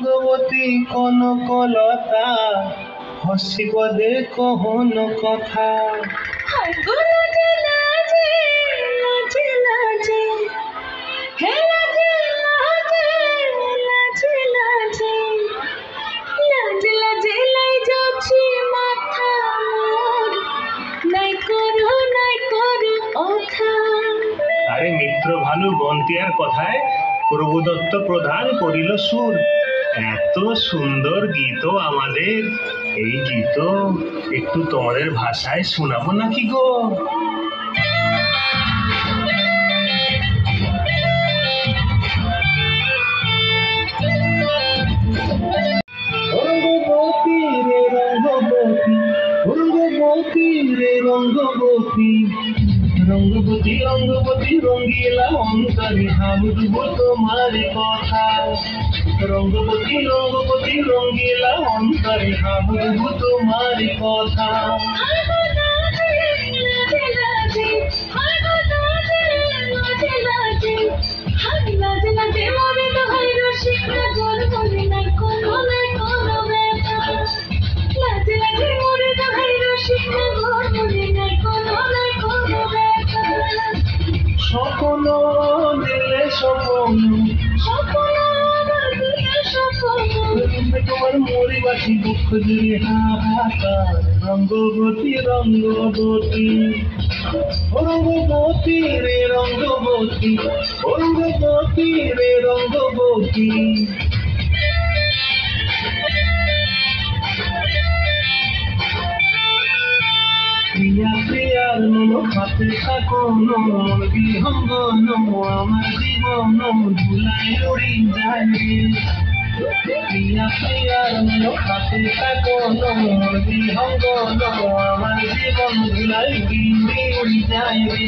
রঙ্গবতী কনকলতা হসিব দেখহন কথা। আরে মিত্র ভানু বন্তিয়ার কথায় প্রভুদত্ত প্রধান করিল সুর। এত সুন্দর গীত আমাদের, এই গীত একটু তোমাদের ভাষায় শোনাবো নাকি গো? রঙ্গবতী রে রঙ্গবতী, রঙ্গবতী রে রঙ্গবতী, রঙ্গবতী রঙ্গবতী রঙ্গিলা অন্তরে হাবুডুব তোমার কথা। রঙ্গবতী রঙ্গবতী রঙ্গিলা অন্তরে হাবুডুব তোমার কথা। স্বপ্ন দিলে স্বপ্ন, তোমার মরিবাসী দুঃখ জুড়ে হাহাকার। রঙ্গবতী রঙ্গবতী, রঙ্গবতী রে রঙ্গবতী, রঙ্গবতী রে রঙ্গবতী। প্রিয়া প্রিয়ার মন খাতে থাকো মন বিহঙ্গন, আমার জীবন ধুলায় উড়ি যায় রে। প্রিয়া প্রিয়ার মন খাতে থাকো মন বিহঙ্গন, আমার জীবন ধুলায় উড়ি যায় রে।